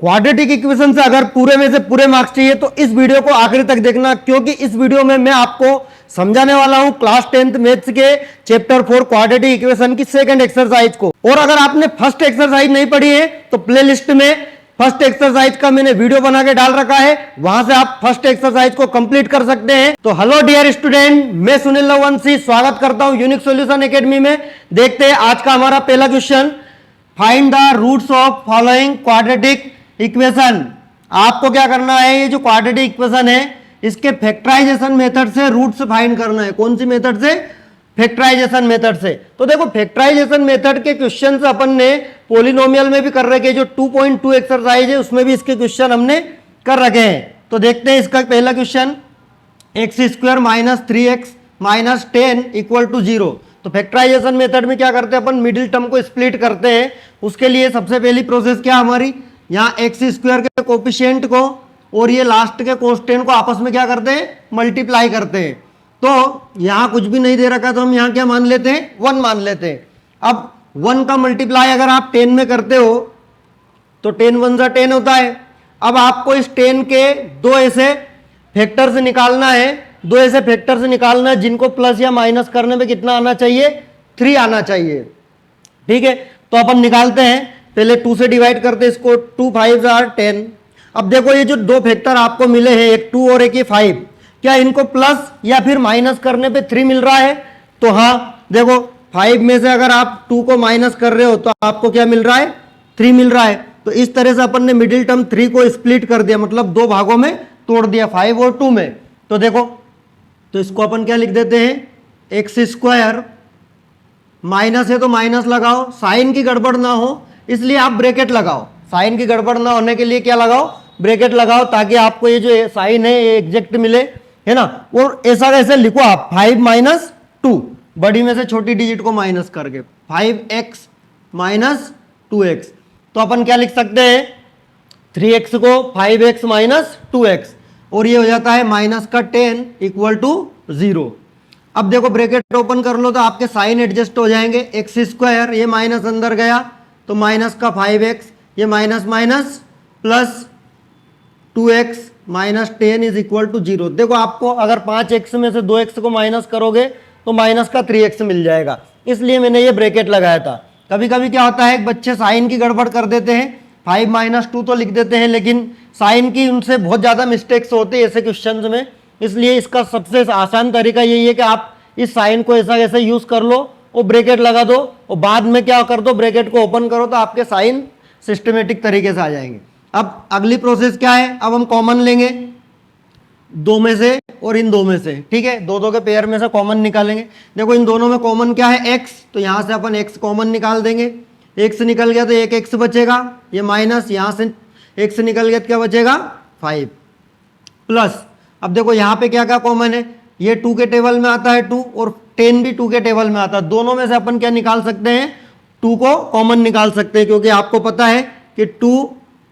Quadratic equation से अगर पूरे में से पूरे मार्क्स चाहिए तो इस वीडियो को आखिरी तक देखना, क्योंकि इस वीडियो में मैं आपको समझाने वाला हूं क्लास 10th मैथ्स के चैप्टर 4 क्वाड्रेटिक इक्वेशन की सेकंड एक्सरसाइज को। और अगर आपने फर्स्ट एक्सरसाइज नहीं पढ़ी है तो प्लेलिस्ट में फर्स्ट एक्सरसाइज का मैंने वीडियो बना के डाल रखा है, वहां से आप फर्स्ट एक्सरसाइज को कंप्लीट कर सकते हैं। तो हेलो डियर स्टूडेंट, मैं सुनील नववंशी स्वागत करता हूं यूनिक सॉल्यूशन एकेडमी में। देखते हैं आज का हमारा पहला question, find the roots of following quadratic equation. आपको क्या करना है, ये जो क्वाड्रेटिक इक्वेशन है इसके फैक्टराइजेशन मेथड से रूट्स फाइंड करना है। कौन सी मेथड से? फैक्टराइजेशन मेथड से। तो देखो फैक्टराइजेशन मेथड के क्वेश्चन अपन ने पॉलिनोमियल में भी कर रखे, जो 2.2 एक्सरसाइज है उसमें भी इसके क्वेश्चन हमने कर रखे हैं। तो देखते हैं इसका पहला question, x square minus 3x minus 10 equal to 0। तो फैक्टराइजेशन मेथड में क्या करते हैं अपन, मिडिल टर्म को स्प्लिट करते हैं। उसके लिए सबसे पहली प्रोसेस क्या हमारी, यहाँ एक्स स्क्वायर के कोफिशिएंट को और ये लास्ट के कांस्टेंट को आपस में क्या करते हैं, मल्टीप्लाई करते हैं। तो यहाँ कुछ भी नहीं दे रखा तो हम यहाँ क्या मान लेते हैं, 1 मान लेते हैं। अब 1 का मल्टीप्लाई अगर आप 10 में करते हो तो 10 1 जा 10 होता है। अब आपको इस 10 के दो ऐसे फैक्टर से निकालना है, दो ऐसे फैक्टर से निकालना है जिनको प्लस या माइनस करने में कितना आना चाहिए, 3 आना चाहिए। ठीक है, तो अपन निकालते हैं। पहले 2 से डिवाइड करते हैं इसको, 2 5 आर 10। अब देखो ये जो दो फैक्टर आपको मिले हैं, एक 2 और एक ये 5, क्या इनको प्लस या फिर माइनस करने पे 3 मिल रहा है? तो हाँ, देखो 5 में से अगर आप 2 को माइनस कर रहे हो तो आपको क्या मिल रहा है, 3 मिल रहा है। तो इस तरह से अपन ने मिडिल टर्म 3 को स्प्लिट कर दिया, मतलब दो भागों में तोड़ दिया, 5 और 2 में। तो देखो, तो इसको अपन क्या लिख देते हैं, एक्स स्क्वायर, माइनस है तो माइनस लगाओ, साइन की गड़बड़ ना हो इसलिए आप ब्रैकेट लगाओ। साइन की गड़बड़ ना होने के लिए क्या लगाओ, ब्रैकेट लगाओ, ताकि आपको ये जो साइन है ये एग्जैक्ट मिले, है ना। और ऐसा कैसे लिखो आप, 5 माइनस 2, बड़ी में से छोटी डिजिट को माइनस करके 5x माइनस 2x। तो अपन क्या लिख सकते हैं, 3x को 5x माइनस 2x, और ये हो जाता है माइनस का 10 इक्वल टू 0। अब देखो ब्रैकेट ओपन कर लो तो आपके साइन एडजस्ट हो जाएंगे। एक्स स्क्वायर, ये माइनस अंदर गया तो माइनस का 5x, ये minus minus plus 2x minus 10 is equal to 0। देखो आपको अगर 5x में से 2x को माइनस करोगे तो माइनस का 3x मिल जाएगा, इसलिए मैंने ये ब्रैकेट लगाया था। कभी कभी क्या होता है, बच्चे साइन की गड़बड़ कर देते हैं, 5 माइनस 2 तो लिख देते हैं, लेकिन साइन की उनसे बहुत ज़्यादा मिस्टेक्स होती है ऐसे क्वेश्चन में। इसलिए इसका सबसे आसान तरीका यही है कि आप इस साइन को ऐसा ऐसे यूज़ कर लो और ब्रैकेट लगा दो, और बाद में क्या कर दो, ब्रैकेट को ओपन करो तो आपके साइन सिस्टमेटिक तरीके से आ जाएंगे। अब अगली प्रोसेस क्या है, अब हम कॉमन लेंगे दो में से और इन दो में से। ठीक है, दो के पेयर में से कॉमन निकालेंगे। देखो इन दोनों में कॉमन क्या है, x, तो यहाँ से अपन x कॉमन निकाल देंगे। x निकल गया तो एक x बचेगा, ये माइनस, यहाँ से x निकल गया तो क्या बचेगा, 5 प्लस। अब देखो यहाँ पे क्या क्या कॉमन है, ये 2 के टेबल में आता है 2, और 10 भी 2 के टेबल में आता है। दोनों में से अपन क्या निकाल सकते हैं, 2 को कॉमन निकाल सकते हैं, क्योंकि आपको पता है कि 2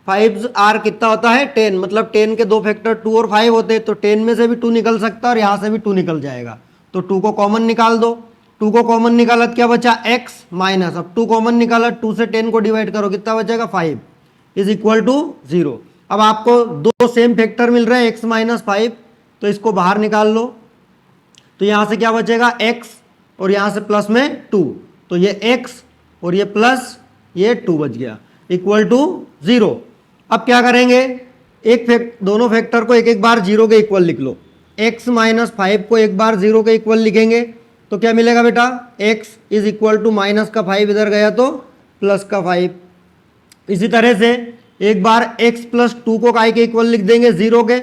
5 आर कितना होता है, 10, मतलब 10 के दो फैक्टर 2 और 5 होते हैं। तो 10 में से भी 2 निकल सकता है और यहाँ से भी 2 निकल जाएगा। तो 2 को कॉमन निकाल दो, 2 को कॉमन निकाला तो क्या बचा, x माइनस, अब 2 कॉमन निकाला, 2 से 10 को डिवाइड करो कितना बचेगा, 5 इज इक्वल टू 0। अब आपको दो सेम फैक्टर मिल रहे हैं, x माइनस 5, तो इसको बाहर निकाल लो। तो यहाँ से क्या बचेगा, x और यहाँ से प्लस में 2, तो ये x और ये प्लस ये 2 बच गया, इक्वल टू 0। अब क्या करेंगे, दोनों फैक्टर को एक एक बार 0 के इक्वल लिख लो। x माइनस 5 को एक बार 0 के इक्वल लिखेंगे तो क्या मिलेगा बेटा, x is equal to minus का 5 इधर गया तो प्लस का 5। इसी तरह से एक बार x प्लस 2 को काय के इक्वल लिख देंगे 0 के,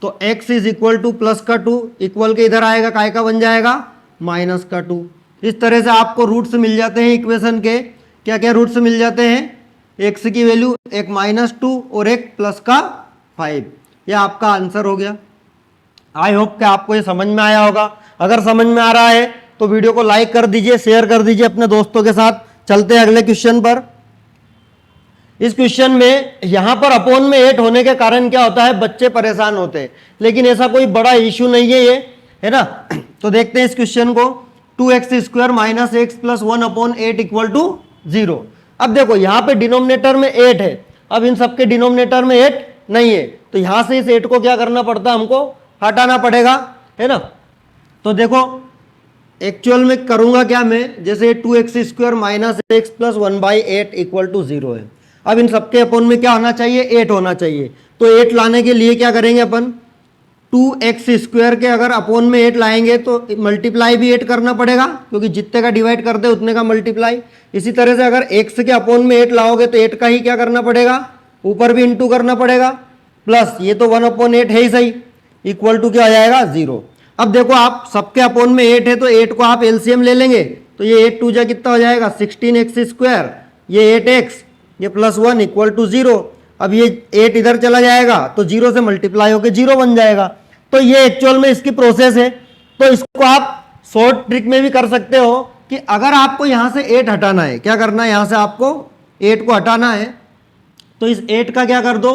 तो x is equal two plus का 2, इक्वल के इधर आएगा, काय का बन जाएगा, माइनस का 2। इस तरह से आपको रूट्स मिल जाते हैं इक्वेशन के। क्या क्या रूट्स मिल जाते हैं, x की वैल्यू एक माइनस 2 और एक प्लस का 5। यह आपका आंसर हो गया। आई होप कि आपको ये समझ में आया होगा। अगर समझ में आ रहा है तो वीडियो को लाइक कर दीजिए, शेयर कर दीजिए अपने दोस्तों के साथ। चलते हैं अगले क्वेश्चन पर। इस क्वेश्चन में यहां पर अपॉन में 8 होने के कारण क्या होता है, बच्चे परेशान होते हैं, लेकिन ऐसा कोई बड़ा इश्यू नहीं है ये, है ना। तो देखते हैं इस क्वेश्चन को, 2x square minus x plus 1 upon 8 equal to 0। अब देखो यहाँ पे डिनोमिनेटर में 8 है, अब इन सबके डिनोमिनेटर में 8 नहीं है, तो यहां से इस 8 को क्या करना पड़ता है, हमको हटाना पड़ेगा, है ना। तो देखो एक्चुअल में करूंगा क्या मैं, जैसे 2x² minus x plus 1/8 equal to 0 है। अब इन सबके अपोन में क्या होना चाहिए, 8 होना चाहिए। तो 8 लाने के लिए क्या करेंगे अपन, 2x² के अगर अपोन में 8 लाएंगे तो मल्टीप्लाई भी 8 करना पड़ेगा, क्योंकि जितने का डिवाइड करते हैं उतने का मल्टीप्लाई। इसी तरह से अगर x के अपोन में 8 लाओगे तो 8 का ही क्या करना पड़ेगा, ऊपर भी इंटू करना पड़ेगा, प्लस ये तो 1/8 है ही सही, इक्वल टू क्या आ जाएगा 0। अब देखो आप सबके अपोन में 8 है तो 8 को आप एलसीएम ले लेंगे, तो ये 8 2 जा कितना हो जाएगा 16x², ये 8x, ये प्लस 1 इक्वल टू 0। अब ये 8 इधर चला जाएगा तो 0 से मल्टीप्लाई होकर 0 बन जाएगा। तो ये एक्चुअल में इसकी प्रोसेस है। तो इसको आप शॉर्ट ट्रिक में भी कर सकते हो कि अगर आपको यहां से 8 हटाना है, क्या करना है, यहां से आपको 8 को हटाना है, तो इस 8 का क्या कर दो,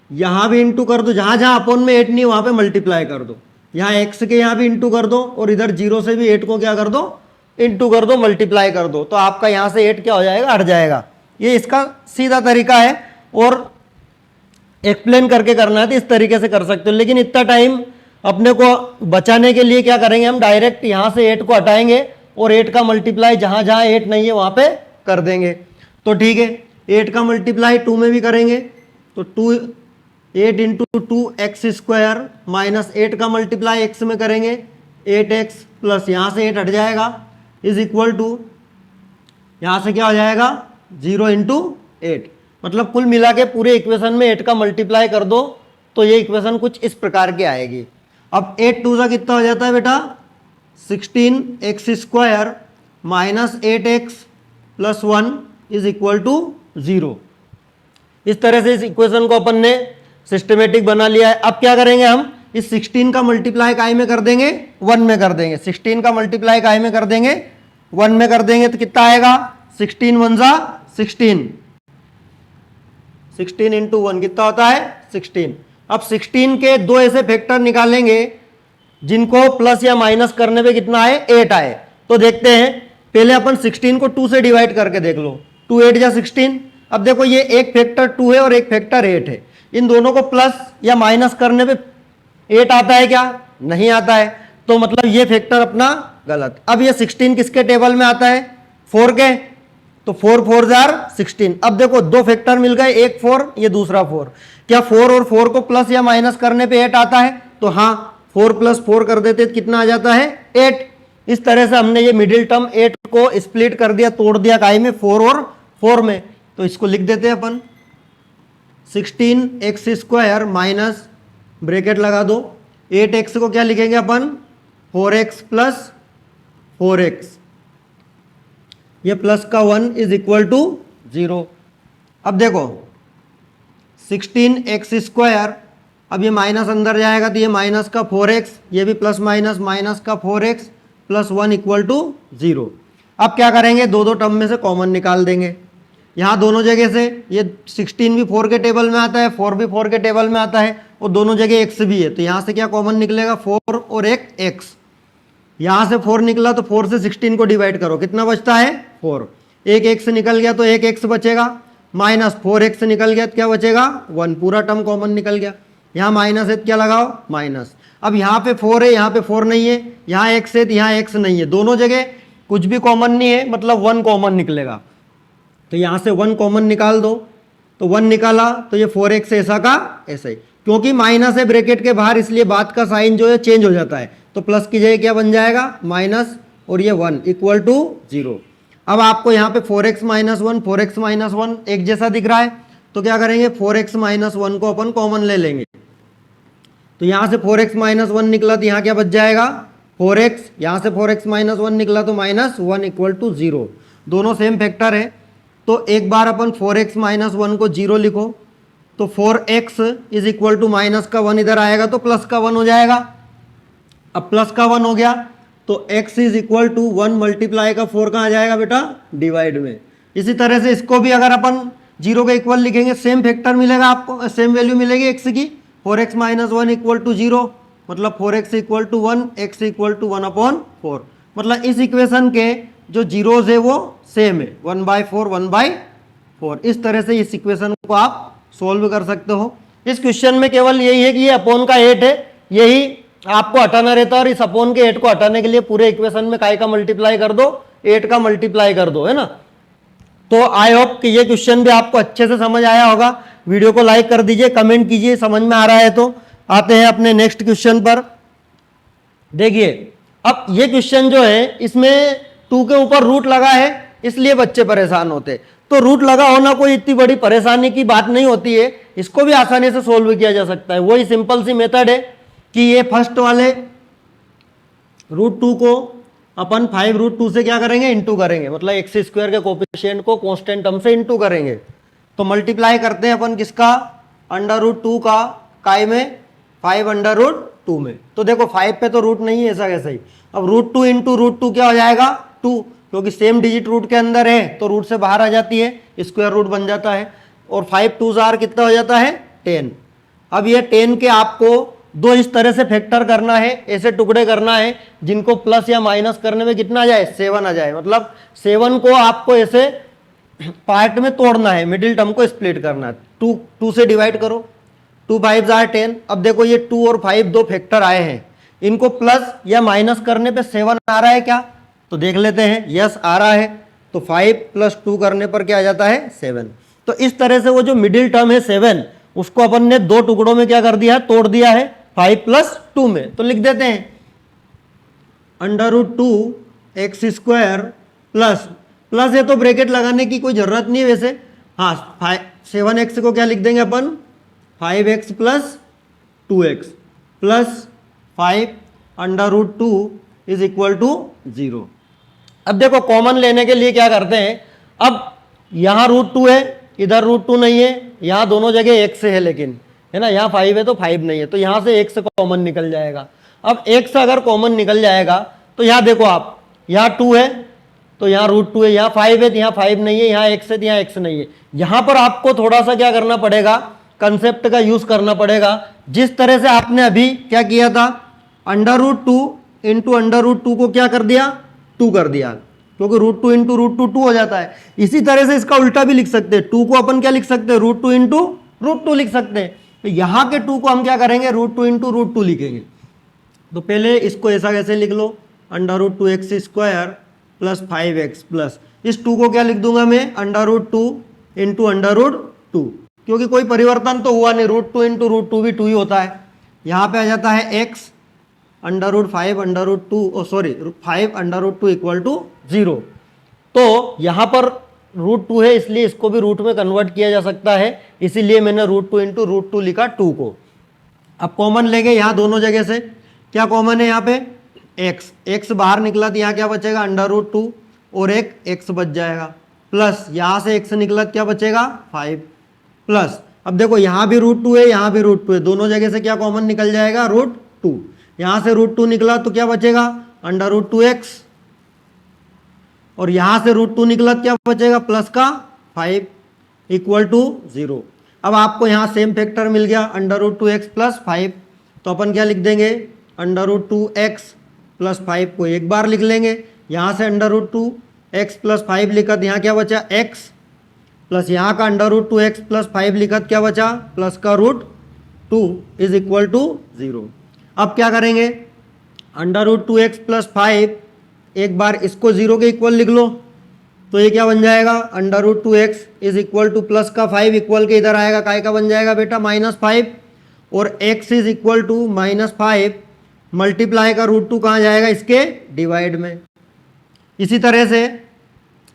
यहां भी इंटू कर दो, जहां जहां अपोन में 8 नहीं वहां पे मल्टीप्लाई कर दो, यहाँ x के यहाँ भी इंटू कर दो और इधर 0 से भी 8 को क्या कर दो, इंटू कर दो, मल्टीप्लाई कर दो, तो आपका यहाँ से 8 क्या हो जाएगा, हट जाएगा। ये इसका सीधा तरीका है और एक्सप्लेन करके करना है तो इस तरीके से कर सकते हो। लेकिन इतना टाइम अपने को बचाने के लिए क्या करेंगे, हम डायरेक्ट यहाँ से 8 को हटाएंगे और 8 का मल्टीप्लाई जहाँ जहाँ 8 नहीं है वहाँ पे कर देंगे। तो ठीक है, 8 का मल्टीप्लाई 2 में भी करेंगे, तो 8 इंटू 2x² माइनस 8 का मल्टीप्लाई x में करेंगे 8x प्लस यहाँ से 8 हट जाएगा इज इक्वल टू, यहाँ से क्या हो जाएगा 0 इंटू 8। मतलब कुल मिला के पूरे इक्वेशन में 8 का मल्टीप्लाई कर दो तो ये इक्वेशन कुछ इस प्रकार की आएगी। अब 8 2 कितना हो जाता है बेटा, 16x² minus 8x plus 1 is equal to 0। इस तरह से इस इक्वेशन को अपन ने सिस्टमेटिक बना लिया है। अब क्या करेंगे, हम इस 16 का मल्टीप्लाई काय में कर देंगे, 1 में कर देंगे। 16 का मल्टीप्लाई काय में कर देंगे, 1 में कर देंगे, तो कितना आएगा 16 1 जा 16, 16 इंटू 1 कितना होता है 16। अब 16 के दो ऐसे फैक्टर निकालेंगे जिनको प्लस या माइनस करने पे कितना आए, 8 आए। तो देखते हैं, पहले अपन 16 को 2 से डिवाइड करके देख लो, 2 8 जा 16। अब देखो ये एक फैक्टर 2 है और एक फैक्टर 8 है, इन दोनों को प्लस या माइनस करने पे 8 आता है क्या, नहीं आता है, तो मतलब ये फैक्टर अपना गलत। अब ये 16 किसके टेबल में आता है, 4 के, तो 4 4 जार 16। अब देखो दो फैक्टर मिल गए, एक 4 ये दूसरा 4, क्या 4 और 4 को प्लस या माइनस करने पे 8 आता है, तो हाँ 4 प्लस 4 कर देते तो कितना आ जाता है 8। इस तरह से हमने ये मिडिल टर्म 8 को स्प्लिट कर दिया, तोड़ दिया काय में, 4 और 4 में। तो इसको लिख देते हैं अपन 16x² माइनस ब्रैकेट लगा दो 8x को क्या लिखेंगे अपन 4x प्लस 4x, ये प्लस का 1 इज इक्वल टू 0। अब देखो 16x², अब ये माइनस अंदर जाएगा तो ये माइनस का 4x, ये भी प्लस माइनस माइनस का 4x प्लस 1 इक्वल टू 0। अब क्या करेंगे, दो दो टर्म में से कॉमन निकाल देंगे। यहाँ दोनों जगह से ये 16 भी 4 के टेबल में आता है, 4 भी 4 के टेबल में आता है और दोनों जगह x भी है, तो यहाँ से क्या कॉमन निकलेगा 4 और एक x। यहाँ से 4 निकला तो 4 से 16 को डिवाइड करो, कितना बचता है 4, एक x निकल गया तो एक x बचेगा, माइनस 4x निकल गया तो क्या बचेगा 1, पूरा टर्म कॉमन निकल गया। यहाँ माइनस है तो क्या लगाओ माइनस। अब यहाँ पे 4 है, यहाँ पे 4 नहीं है, यहाँ x है तो यहाँ x नहीं है, दोनों जगह कुछ भी कॉमन नहीं है, मतलब 1 कॉमन निकलेगा। तो यहाँ से 1 कॉमन निकाल दो, तो 1 निकाला तो ये 4x ऐसा का ऐसा ही, क्योंकि माइनस है ब्रैकेट के बाहर इसलिए बात का साइन जो है चेंज हो जाता है, तो प्लस की जगह क्या बन जाएगा माइनस और ये 1 इक्वल टू 0। अब आपको यहाँ पे 4x माइनस 1 4x माइनस 1 एक जैसा दिख रहा है, तो क्या करेंगे 4x माइनस 1 को अपन कॉमन ले लेंगे, तो यहाँ से 4x माइनस 1 निकला तो यहाँ क्या बच जाएगा 4x, यहाँ से 4x माइनस 1 निकला तो माइनस 1 इक्वल टू 0। दोनों सेम फैक्टर है, तो एक बार अपन 4x माइनस 1 को 0 लिखो, तो 4x is equal to minus का 1 इधर आएगा तो प्लस का 1 हो जाएगा। अब प्लस का 1 हो गया तो x is equal to 1 multiply का 4 कहाँ जाएगा बेटा डिवाइड में। इसी तरह से इसको भी अगर अपन 0 के इक्वल लिखेंगे, सेम फैक्टर मिलेगा आपको, सेम वैल्यू मिलेगी x की, 4x माइनस 1 इक्वल टू 0, मतलब 4x equal to 1, x equal to 1/4। मतलब इस इक्वेशन के जो जीरोज है वो सेम है, 1/4 1/4। 4। इस तरह से इस इक्वेशन को आप सोल्व कर सकते हो। इस क्वेश्चन में केवल यही है कि ये अपॉन का 8 है, यही आपको हटाना रहता है और इस अपॉन के 8 को हटाने के लिए पूरे इक्वेशन में काय का मल्टीप्लाई कर दो, 8 का मल्टीप्लाई कर दो, है ना। तो आई होप कि ये क्वेश्चन भी आपको अच्छे से समझ आया होगा। वीडियो को लाइक कर दीजिए, कमेंट कीजिए समझ में आ रहा है तो। आते हैं अपने नेक्स्ट क्वेश्चन पर। देखिए अब ये क्वेश्चन जो है इसमें 2 के ऊपर रूट लगा है, इसलिए बच्चे परेशान होते। तो रूट लगा होना कोई इतनी बड़ी परेशानी की बात नहीं होती है, इसको भी आसानी से सोल्व किया जा सकता है। वही सिंपल सी मेथड है कि ये फर्स्ट वाले √2 को अपन 5√2 से क्या करेंगे, इंटू करेंगे, मतलब एक्स स्क्वायर के कोफिशिएंट को कांस्टेंट टर्म से इंटू करेंगे। तो मल्टीप्लाई करते हैं अपन किसका, √2 का काय में, 5√2 में। तो देखो 5 पे तो रूट नहीं है, ऐसा कैसे ही। अब √2 इंटू √2 क्या हो जाएगा, 2, क्योंकि सेम डिजिट रूट के अंदर है तो रूट से बाहर आ जाती है, स्क्वायर रूट बन जाता है। और 5 2 जार कितना हो जाता है, 10। अब ये 10 के आपको दो इस तरह से फैक्टर करना है, ऐसे टुकड़े करना है जिनको प्लस या माइनस करने में कितना आ जाए, 7 आ जाए। मतलब 7 को आपको ऐसे पार्ट में तोड़ना है, मिडिल टर्म को स्प्लिट करना है। 2 से डिवाइड करो, 2 5 जार 10। अब देखो ये 2 और 5 दो फैक्टर आए हैं, इनको प्लस या माइनस करने पे 7 आ रहा है क्या, तो देख लेते हैं। यस आ रहा है, तो 5 + 2 करने पर क्या आ जाता है, 7। तो इस तरह से वो जो मिडिल टर्म है 7, उसको अपन ने दो टुकड़ों में क्या कर दिया है, तोड़ दिया है, 5 + 2 में। तो लिख देते हैं √2 x स्क्वायर प्लस है तो ब्रैकेट लगाने की कोई जरूरत नहीं है वैसे। हाँ 7x को क्या लिख देंगे अपन, 5x + 2x plus 5 √2 is equal to 0। अब देखो कॉमन लेने के लिए क्या करते हैं, अब यहाँ √2 है, इधर √2 नहीं है, यहाँ दोनों जगह x है लेकिन, है ना, यहाँ 5 है तो 5 नहीं है, तो यहाँ से x कॉमन निकल जाएगा। अब x अगर कॉमन निकल जाएगा तो यहाँ देखो आप, यहाँ 2 है तो यहाँ √2 है, यहाँ 5 है तो यहाँ 5 नहीं है, यहाँ x है तो यहाँ x नहीं है। यहाँ पर आपको थोड़ा सा क्या करना पड़ेगा, कंसेप्ट का यूज करना पड़ेगा। जिस तरह से आपने अभी क्या किया था, √2 इंटू √2 को क्या कर दिया, 2 कर दिया, क्योंकि √2 इंटू √2 2 हो जाता है। इसी तरह से इसका उल्टा भी लिख सकते हैं, 2 को अपन क्या लिख सकते हैं, √2 इंटू √2 लिख सकते हैं। तो यहाँ के 2 को हम क्या करेंगे, √2 इंटू √2 लिखेंगे। तो पहले इसको ऐसा कैसे लिख लो, √2 x square plus 5x plus इस 2 को क्या लिख दूंगा मैं, √2 इंटू √2, क्योंकि कोई परिवर्तन तो हुआ नहीं, √2 इंटू √2 भी 2 ही होता है। यहाँ पे आ जाता है x √5 √2 इक्वल टू 0। तो यहाँ पर √2 है इसलिए इसको भी रूट में कन्वर्ट किया जा सकता है, इसीलिए मैंने √2 इंटू √2 लिखा 2 को। अब कॉमन लेंगे यहाँ दोनों जगह से, क्या कॉमन है यहाँ पे, x बाहर निकला तो यहाँ क्या बचेगा, √2 और एक x बच जाएगा, प्लस यहाँ से x निकला क्या बचेगा, 5 प्लस। अब देखो यहाँ भी √2 है, यहाँ भी √2 है, दोनों जगह से क्या कॉमन निकल जाएगा, √2। यहाँ से √2 निकला तो क्या बचेगा, √2x, और यहाँ से √2 निकला क्या बचेगा, प्लस का 5 इक्वल टू 0। अब आपको यहाँ सेम फैक्टर मिल गया, √2x प्लस 5, तो अपन क्या लिख देंगे, √2x प्लस 5 को एक बार लिख लेंगे। यहाँ से √2x प्लस 5 लिखा तो यहाँ क्या बचा, x प्लस यहाँ का √2x प्लस 5 लिखा तो क्या बचा, प्लस का √2 इज इक्वल टू 0। अब क्या करेंगे, √2x प्लस 5, एक बार इसको 0 के इक्वल लिख लो, तो ये क्या बन जाएगा, √2x is equal two plus का 5 इक्वल के इधर आएगा, काय का बन जाएगा बेटा, -5, और x is equal to -5 multiply का √2 कहाँ जाएगा, इसके डिवाइड में। इसी तरह से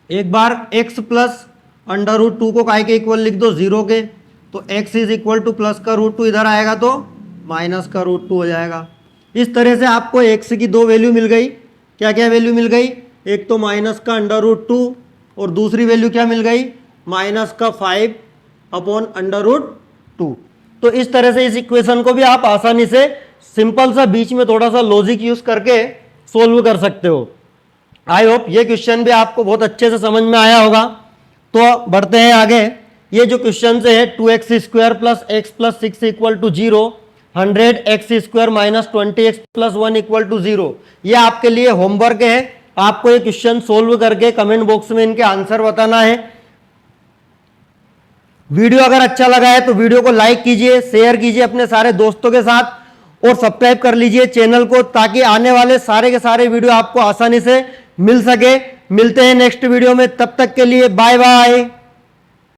एक बार x प्लस √2 को काय के इक्वल लिख दो, 0 के, तो x is equal two plus का √2 इधर आएगा तो माइनस का √2 हो जाएगा। इस तरह से आपको x की दो वैल्यू मिल गई। क्या क्या वैल्यू मिल गई, एक तो माइनस का √2 और दूसरी वैल्यू क्या मिल गई, माइनस का 5 अपॉन √2। तो इस तरह से इस इक्वेशन को भी आप आसानी से सिंपल सा बीच में थोड़ा सा लॉजिक यूज करके सोल्व कर सकते हो। आई होप ये क्वेश्चन भी आपको बहुत अच्छे से समझ में आया होगा। तो बढ़ते हैं आगे। ये जो क्वेश्चन है 2x square plus x plus 6 equal to 0, 100x square minus 20x plus 1 equal to 0, ये आपके लिए होमवर्क है। आपको ये क्वेश्चन सोल्व करके कमेंट बॉक्स में इनके आंसर बताना है। वीडियो अगर अच्छा लगा है तो वीडियो को लाइक कीजिए, शेयर कीजिए अपने सारे दोस्तों के साथ और सब्सक्राइब कर लीजिए चैनल को, ताकि आने वाले सारे के सारे वीडियो आपको आसानी से मिल सके। मिलते हैं नेक्स्ट वीडियो में, तब तक के लिए बाय बाय।